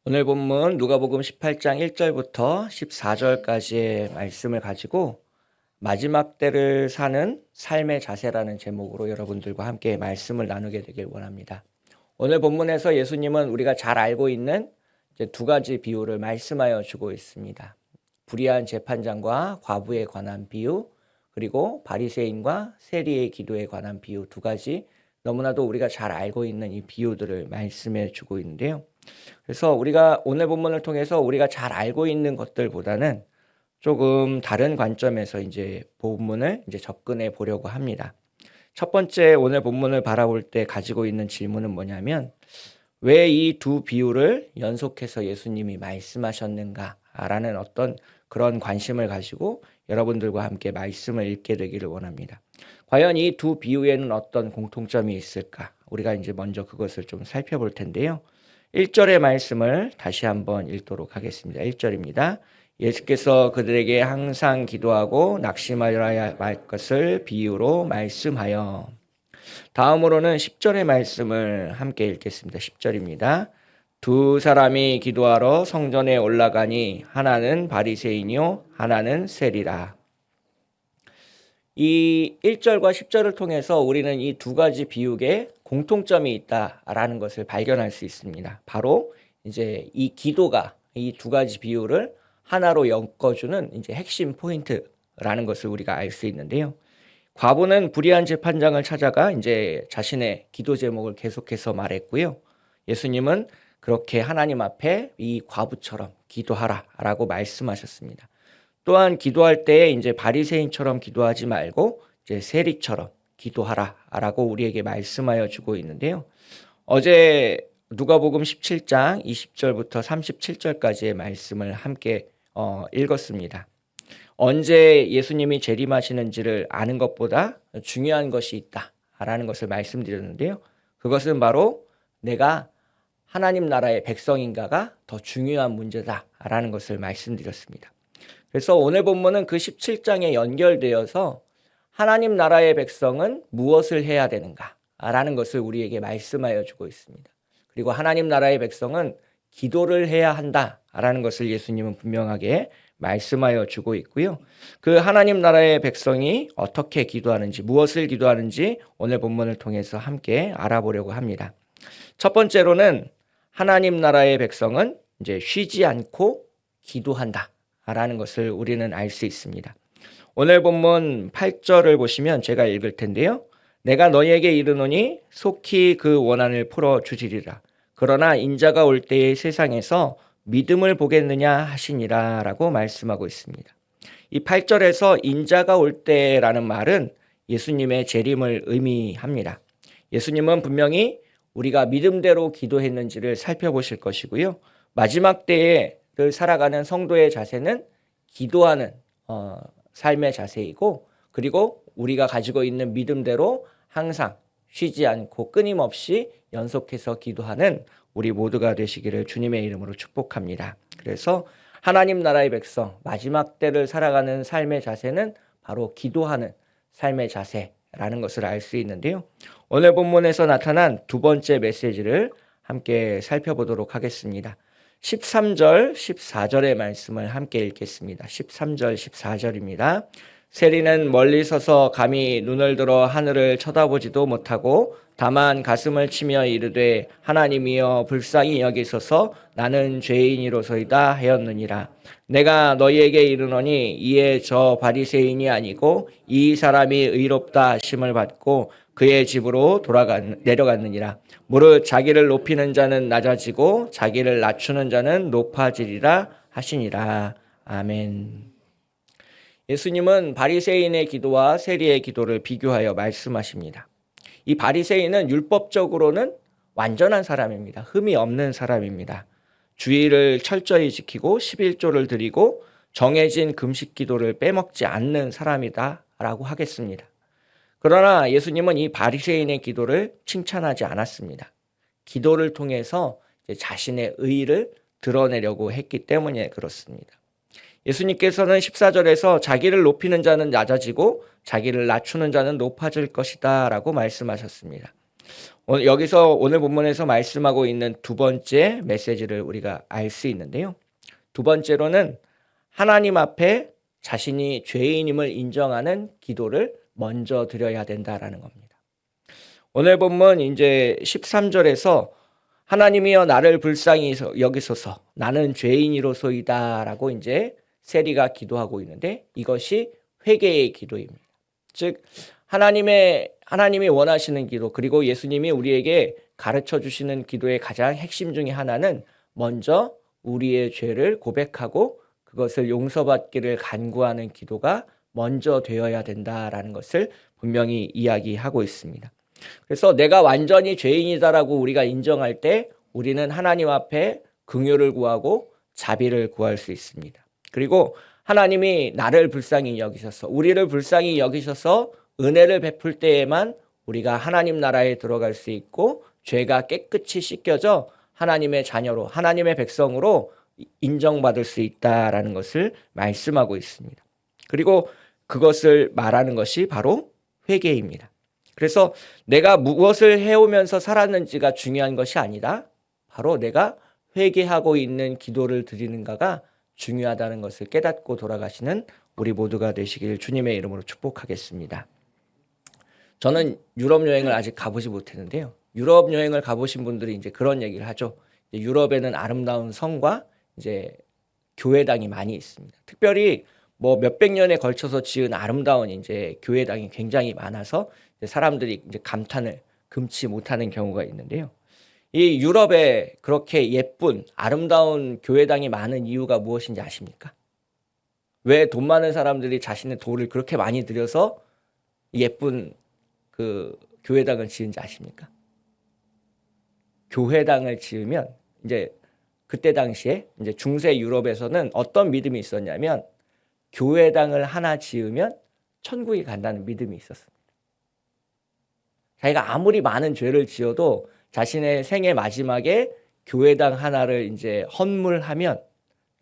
오늘 본문 누가복음 18장 1절부터 14절까지의 말씀을 가지고 마지막 때를 사는 삶의 자세라는 제목으로 여러분들과 함께 말씀을 나누게 되길 원합니다. 오늘 본문에서 예수님은 우리가 잘 알고 있는 이제 두 가지 비유를 말씀하여 주고 있습니다. 불의한 재판장과 과부에 관한 비유, 그리고 바리새인과 세리의 기도에 관한 비유 두 가지, 너무나도 우리가 잘 알고 있는 이 비유들을 말씀해 주고 있는데요. 그래서 우리가 오늘 본문을 통해서 우리가 잘 알고 있는 것들보다는 조금 다른 관점에서 이제 본문을 이제 접근해 보려고 합니다. 첫 번째, 오늘 본문을 바라볼 때 가지고 있는 질문은 뭐냐면, 왜 이 두 비유를 연속해서 예수님이 말씀하셨는가라는 어떤 그런 관심을 가지고 여러분들과 함께 말씀을 읽게 되기를 원합니다. 과연 이 두 비유에는 어떤 공통점이 있을까? 우리가 이제 먼저 그것을 좀 살펴볼 텐데요. 1절의 말씀을 다시 한번 읽도록 하겠습니다. 1절입니다. 예수께서 그들에게 항상 기도하고 낙심하여야 할 것을 비유로 말씀하여. 다음으로는 10절의 말씀을 함께 읽겠습니다. 10절입니다. 두 사람이 기도하러 성전에 올라가니 하나는 바리새인이요 하나는 세리라. 이 1절과 10절을 통해서 우리는 이 두 가지 비유에 공통점이 있다라는 것을 발견할 수 있습니다. 바로 이제 이 기도가 이 두 가지 비유를 하나로 엮어주는 이제 핵심 포인트라는 것을 우리가 알 수 있는데요. 과부는 불의한 재판장을 찾아가 이제 자신의 기도 제목을 계속해서 말했고요. 예수님은 그렇게 하나님 앞에 이 과부처럼 기도하라라고 말씀하셨습니다. 또한 기도할 때 이제 바리새인처럼 기도하지 말고 이제 세리처럼 기도하라라고 우리에게 말씀하여 주고 있는데요. 어제 누가복음 17장 20절부터 37절까지의 말씀을 함께 읽었습니다. 언제 예수님이 재림하시는지를 아는 것보다 중요한 것이 있다라는 것을 말씀드렸는데요. 그것은 바로 내가 하나님 나라의 백성인가가 더 중요한 문제다라는 것을 말씀드렸습니다. 그래서 오늘 본문은 그 17장에 연결되어서 하나님 나라의 백성은 무엇을 해야 되는가라는 것을 우리에게 말씀하여 주고 있습니다. 그리고 하나님 나라의 백성은 기도를 해야 한다라는 것을 예수님은 분명하게 말씀하여 주고 있고요. 그 하나님 나라의 백성이 어떻게 기도하는지, 무엇을 기도하는지 오늘 본문을 통해서 함께 알아보려고 합니다. 첫 번째로는 하나님 나라의 백성은 이제 쉬지 않고 기도한다라는 것을 우리는 알 수 있습니다. 오늘 본문 8절을 보시면 제가 읽을 텐데요. 내가 너희에게 이르노니 속히 그 원한을 풀어주시리라. 그러나 인자가 올 때의 세상에서 믿음을 보겠느냐 하시니라 라고 말씀하고 있습니다. 이 8절에서 인자가 올 때라는 말은 예수님의 재림을 의미합니다. 예수님은 분명히 우리가 믿음대로 기도했는지를 살펴보실 것이고요. 마지막 때에 살아가는 성도의 자세는 기도하는 삶의 자세이고, 그리고 우리가 가지고 있는 믿음대로 항상 쉬지 않고 끊임없이 연속해서 기도하는 우리 모두가 되시기를 주님의 이름으로 축복합니다. 그래서 하나님 나라의 백성, 마지막 때를 살아가는 삶의 자세는 바로 기도하는 삶의 자세라는 것을 알 수 있는데요. 오늘 본문에서 나타난 두 번째 메시지를 함께 살펴보도록 하겠습니다. 13절, 14절의 말씀을 함께 읽겠습니다. 13절, 14절입니다. 세리는 멀리 서서 감히 눈을 들어 하늘을 쳐다보지도 못하고 다만 가슴을 치며 이르되 하나님이여 불쌍히 여기소서 나는 죄인이로소이다 하였느니라. 내가 너희에게 이르노니 이에 저 바리새인이 아니고 이 사람이 의롭다 하심을 받고 그의 집으로 내려갔느니라. 무릇 자기를 높이는 자는 낮아지고 자기를 낮추는 자는 높아지리라 하시니라. 아멘. 예수님은 바리새인의 기도와 세리의 기도를 비교하여 말씀하십니다. 이 바리새인은 율법적으로는 완전한 사람입니다. 흠이 없는 사람입니다. 주의를 철저히 지키고 11조를 드리고 정해진 금식 기도를 빼먹지 않는 사람이다라고 하겠습니다. 그러나 예수님은 이 바리새인의 기도를 칭찬하지 않았습니다. 기도를 통해서 자신의 의의를 드러내려고 했기 때문에 그렇습니다. 예수님께서는 14절에서 자기를 높이는 자는 낮아지고 자기를 낮추는 자는 높아질 것이다 라고 말씀하셨습니다. 여기서 오늘 본문에서 말씀하고 있는 두 번째 메시지를 우리가 알 수 있는데요. 두 번째로는 하나님 앞에 자신이 죄인임을 인정하는 기도를 먼저 드려야 된다라는 겁니다. 오늘 본문 이제 13절에서 하나님이여 나를 불쌍히 여기소서 나는 죄인이로소이다라고 이제 세리가 기도하고 있는데 이것이 회개의 기도입니다. 즉 하나님이 원하시는 기도 그리고 예수님이 우리에게 가르쳐 주시는 기도의 가장 핵심 중에 하나는 먼저 우리의 죄를 고백하고 그것을 용서받기를 간구하는 기도가 먼저 되어야 된다라는 것을 분명히 이야기하고 있습니다. 그래서 내가 완전히 죄인이다라고 우리가 인정할 때 우리는 하나님 앞에 긍휼을 구하고 자비를 구할 수 있습니다. 그리고 하나님이 나를 불쌍히 여기셔서 우리를 불쌍히 여기셔서 은혜를 베풀 때에만 우리가 하나님 나라에 들어갈 수 있고 죄가 깨끗이 씻겨져 하나님의 자녀로 하나님의 백성으로 인정받을 수 있다라는 것을 말씀하고 있습니다. 그리고 그것을 말하는 것이 바로 회개입니다. 그래서 내가 무엇을 해오면서 살았는지가 중요한 것이 아니라 바로 내가 회개하고 있는 기도를 드리는가가 중요하다는 것을 깨닫고 돌아가시는 우리 모두가 되시길 주님의 이름으로 축복하겠습니다. 저는 유럽 여행을 아직 가보지 못했는데요. 유럽 여행을 가보신 분들이 이제 그런 얘기를 하죠. 유럽에는 아름다운 성과 이제 교회당이 많이 있습니다. 특별히 뭐 몇백 년에 걸쳐서 지은 아름다운 이제 교회당이 굉장히 많아서 이제 사람들이 이제 감탄을 금치 못하는 경우가 있는데요. 이 유럽에 그렇게 예쁜 아름다운 교회당이 많은 이유가 무엇인지 아십니까? 왜 돈 많은 사람들이 자신의 돈을 그렇게 많이 들여서 예쁜 그 교회당을 지은지 아십니까? 교회당을 지으면 이제 그때 당시에 이제 중세 유럽에서는 어떤 믿음이 있었냐면 교회당을 하나 지으면 천국에 간다는 믿음이 있었습니다. 자기가 아무리 많은 죄를 지어도 자신의 생애 마지막에 교회당 하나를 이제 헌물하면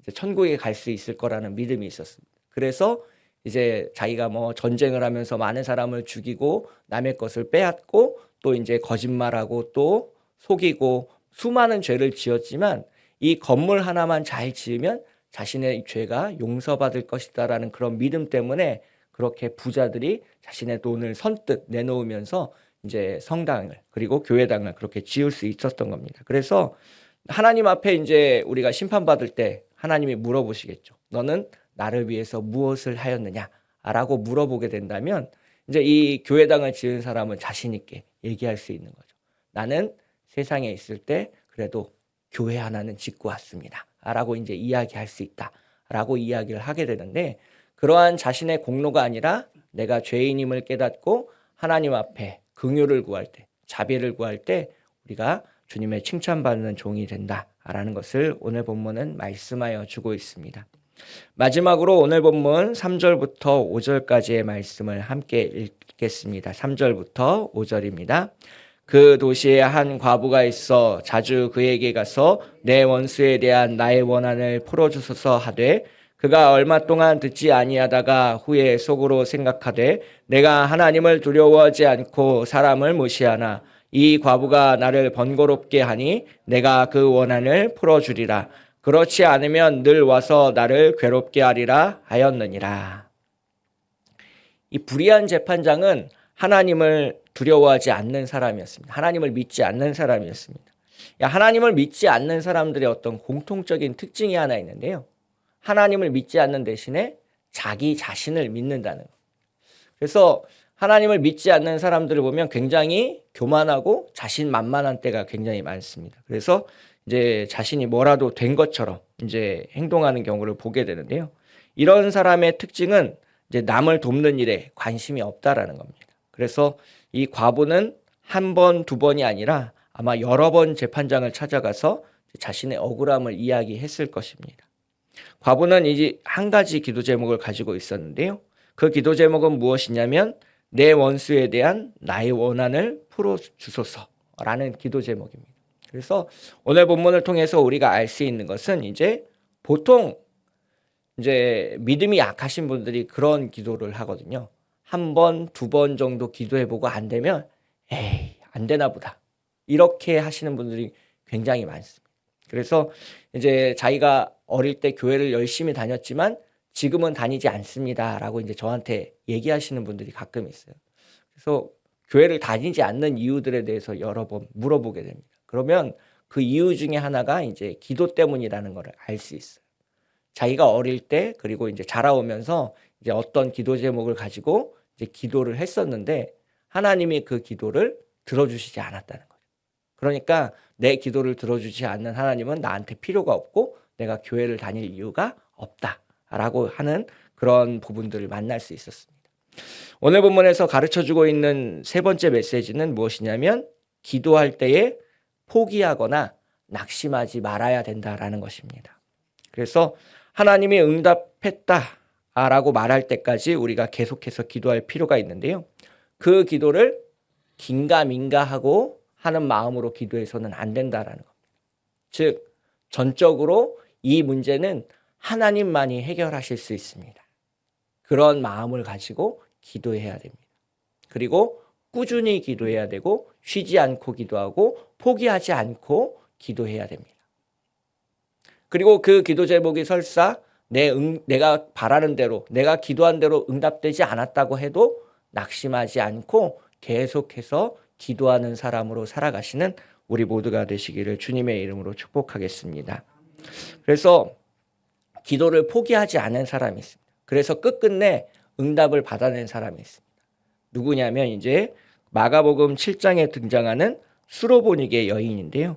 이제 천국에 갈 수 있을 거라는 믿음이 있었습니다. 그래서 이제 자기가 뭐 전쟁을 하면서 많은 사람을 죽이고 남의 것을 빼앗고 또 이제 거짓말하고 또 속이고 수많은 죄를 지었지만 이 건물 하나만 잘 지으면 자신의 죄가 용서받을 것이다라는 그런 믿음 때문에 그렇게 부자들이 자신의 돈을 선뜻 내놓으면서 이제 성당을 그리고 교회당을 그렇게 지을 수 있었던 겁니다. 그래서 하나님 앞에 이제 우리가 심판받을 때 하나님이 물어보시겠죠. 너는 나를 위해서 무엇을 하였느냐라고 물어보게 된다면 이제 이 교회당을 지은 사람은 자신 있게 얘기할 수 있는 거죠. 나는 세상에 있을 때 그래도 교회 하나는 짓고 왔습니다. 라고 이제 이야기할 수 있다라고 이야기를 하게 되는데 그러한 자신의 공로가 아니라 내가 죄인임을 깨닫고 하나님 앞에 긍휼을 구할 때 자비를 구할 때 우리가 주님의 칭찬받는 종이 된다라는 것을 오늘 본문은 말씀하여 주고 있습니다. 마지막으로 오늘 본문 3절부터 5절까지의 말씀을 함께 읽겠습니다. 3절부터 5절입니다. 그 도시에 한 과부가 있어 자주 그에게 가서 내 원수에 대한 나의 원한을 풀어주소서 하되 그가 얼마 동안 듣지 아니하다가 후에 속으로 생각하되 내가 하나님을 두려워하지 않고 사람을 무시하나 이 과부가 나를 번거롭게 하니 내가 그 원한을 풀어주리라. 그렇지 않으면 늘 와서 나를 괴롭게 하리라 하였느니라. 이 불의한 재판장은 하나님을 두려워하지 않는 사람이었습니다. 하나님을 믿지 않는 사람이었습니다. 하나님을 믿지 않는 사람들의 어떤 공통적인 특징이 하나 있는데요. 하나님을 믿지 않는 대신에 자기 자신을 믿는다는 것. 그래서 하나님을 믿지 않는 사람들을 보면 굉장히 교만하고 자신만만한 때가 굉장히 많습니다. 그래서 이제 자신이 뭐라도 된 것처럼 이제 행동하는 경우를 보게 되는데요. 이런 사람의 특징은 이제 남을 돕는 일에 관심이 없다라는 겁니다. 그래서 이 과부는 한 번, 두 번이 아니라 아마 여러 번 재판장을 찾아가서 자신의 억울함을 이야기했을 것입니다. 과부는 이제 한 가지 기도 제목을 가지고 있었는데요. 그 기도 제목은 무엇이냐면 내 원수에 대한 나의 원한을 풀어주소서라는 기도 제목입니다. 그래서 오늘 본문을 통해서 우리가 알 수 있는 것은 이제 보통 이제 믿음이 약하신 분들이 그런 기도를 하거든요. 한 번, 두 번 정도 기도해보고 안 되면 에이 안 되나 보다. 이렇게 하시는 분들이 굉장히 많습니다. 그래서 이제 자기가 어릴 때 교회를 열심히 다녔지만 지금은 다니지 않습니다라고 이제 저한테 얘기하시는 분들이 가끔 있어요. 그래서 교회를 다니지 않는 이유들에 대해서 여러 번 물어보게 됩니다. 그러면 그 이유 중에 하나가 이제 기도 때문이라는 걸 알 수 있어요. 자기가 어릴 때 그리고 이제 자라오면서 이제 어떤 기도 제목을 가지고 이제 기도를 했었는데 하나님이 그 기도를 들어주시지 않았다는 거죠. 그러니까 내 기도를 들어주지 않는 하나님은 나한테 필요가 없고 내가 교회를 다닐 이유가 없다라고 하는 그런 부분들을 만날 수 있었습니다. 오늘 본문에서 가르쳐주고 있는 세 번째 메시지는 무엇이냐면 기도할 때에 포기하거나 낙심하지 말아야 된다라는 것입니다. 그래서 하나님이 응답했다라고 말할 때까지 우리가 계속해서 기도할 필요가 있는데요. 그 기도를 긴가민가하고 하는 마음으로 기도해서는 안 된다라는 겁니다. 즉 전적으로 이 문제는 하나님만이 해결하실 수 있습니다. 그런 마음을 가지고 기도해야 됩니다. 그리고 꾸준히 기도해야 되고 쉬지 않고 기도하고 포기하지 않고 기도해야 됩니다. 그리고 그 기도 제목이 설사 내가 바라는 대로 내가 기도한 대로 응답되지 않았다고 해도 낙심하지 않고 계속해서 기도하는 사람으로 살아가시는 우리 모두가 되시기를 주님의 이름으로 축복하겠습니다. 그래서 기도를 포기하지 않은 사람이 있습니다. 그래서 끝끝내 응답을 받아낸 사람이 있습니다. 누구냐면 이제 마가복음 7장에 등장하는 수로보니게 여인인데요.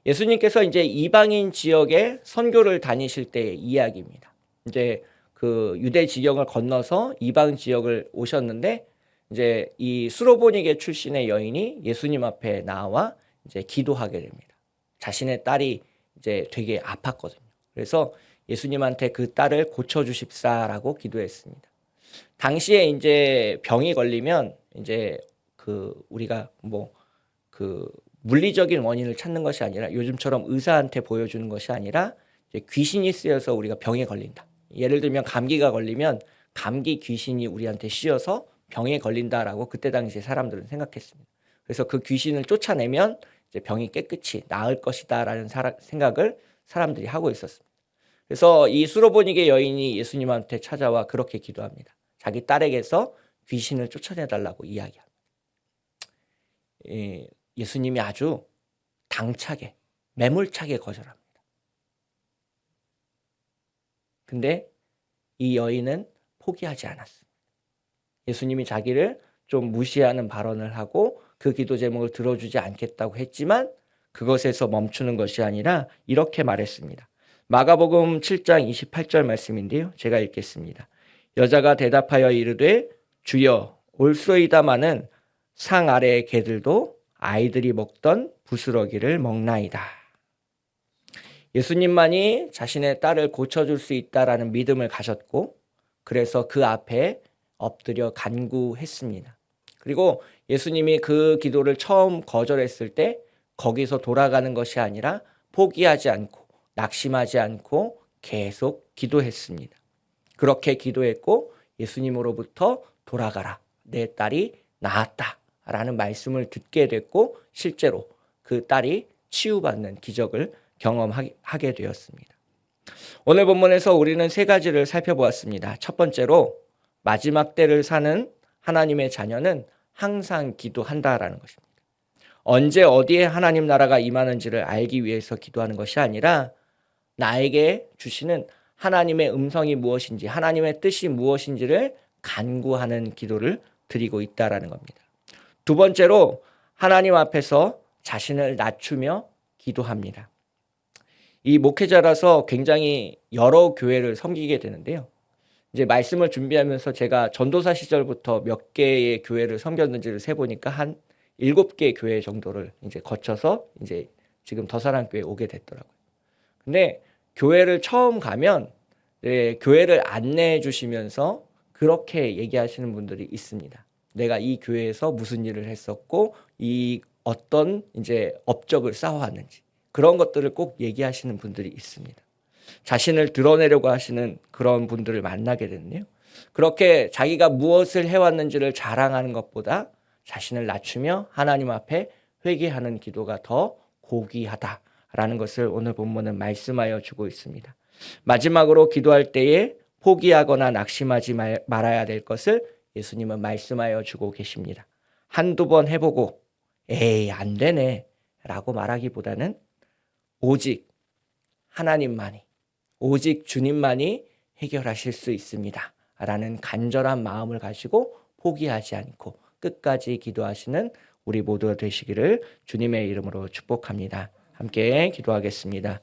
예수님께서 이제 이방인 지역에 선교를 다니실 때의 이야기입니다. 이제 그 유대 지경을 건너서 이방 지역을 오셨는데 이제 이 수로보니게 출신의 여인이 예수님 앞에 나와 이제 기도하게 됩니다. 자신의 딸이 이제 되게 아팠거든요. 그래서 예수님한테 그 딸을 고쳐주십사라고 기도했습니다. 당시에 이제 병이 걸리면 이제 그 우리가 그 물리적인 원인을 찾는 것이 아니라 요즘처럼 의사한테 보여주는 것이 아니라 이제 귀신이 쓰여서 우리가 병에 걸린다. 예를 들면 감기가 걸리면 감기 귀신이 우리한테 씌어서 병에 걸린다라고 그때 당시에 사람들은 생각했습니다. 그래서 그 귀신을 쫓아내면 이제 병이 깨끗이 나을 것이다라는 생각을 사람들이 하고 있었습니다. 그래서 이 수로보니게 여인이 예수님한테 찾아와 그렇게 기도합니다. 자기 딸에게서 귀신을 쫓아내달라고 이야기합니다. 예수님이 아주 당차게 매몰차게 거절합니다. 근데 이 여인은 포기하지 않았습니다. 예수님이 자기를 좀 무시하는 발언을 하고 그 기도 제목을 들어주지 않겠다고 했지만 그것에서 멈추는 것이 아니라 이렇게 말했습니다. 마가복음 7장 28절 말씀인데요. 제가 읽겠습니다. 여자가 대답하여 이르되 주여 올소이다마는 상 아래의 개들도 아이들이 먹던 부스러기를 먹나이다. 예수님만이 자신의 딸을 고쳐줄 수 있다라는 믿음을 가졌고 그래서 그 앞에 엎드려 간구했습니다. 그리고 예수님이 그 기도를 처음 거절했을 때 거기서 돌아가는 것이 아니라 포기하지 않고 낙심하지 않고 계속 기도했습니다. 그렇게 기도했고 예수님으로부터 돌아가라. 내 딸이 나았다. 라는 말씀을 듣게 됐고 실제로 그 딸이 치유받는 기적을 경험하게 되었습니다. 오늘 본문에서 우리는 세 가지를 살펴보았습니다. 첫 번째로 마지막 때를 사는 하나님의 자녀는 항상 기도한다라는 것입니다. 언제 어디에 하나님 나라가 임하는지를 알기 위해서 기도하는 것이 아니라 나에게 주시는 하나님의 음성이 무엇인지 하나님의 뜻이 무엇인지를 간구하는 기도를 드리고 있다라는 겁니다. 두 번째로 하나님 앞에서 자신을 낮추며 기도합니다. 이 목회자라서 굉장히 여러 교회를 섬기게 되는데요. 이제 말씀을 준비하면서 제가 전도사 시절부터 몇 개의 교회를 섬겼는지를 세보니까 한 7개 교회 정도를 이제 거쳐서 이제 지금 더사랑교회에 오게 됐더라고요. 근데 교회를 처음 가면 교회를 안내해 주시면서 그렇게 얘기하시는 분들이 있습니다. 내가 이 교회에서 무슨 일을 했었고 이 어떤 이제 업적을 쌓아왔는지 그런 것들을 꼭 얘기하시는 분들이 있습니다. 자신을 드러내려고 하시는 그런 분들을 만나게 됐네요. 그렇게 자기가 무엇을 해왔는지를 자랑하는 것보다 자신을 낮추며 하나님 앞에 회개하는 기도가 더 고귀하다라는 것을 오늘 본문은 말씀하여 주고 있습니다. 마지막으로 기도할 때에 포기하거나 낙심하지 말아야 될 것을 예수님은 말씀하여 주고 계십니다. 한두 번 해보고 에이 안 되네 라고 말하기보다는 오직 하나님만이, 오직 주님만이 해결하실 수 있습니다 라는 간절한 마음을 가지고 포기하지 않고 끝까지 기도하시는 우리 모두가 되시기를 주님의 이름으로 축복합니다. 함께 기도하겠습니다.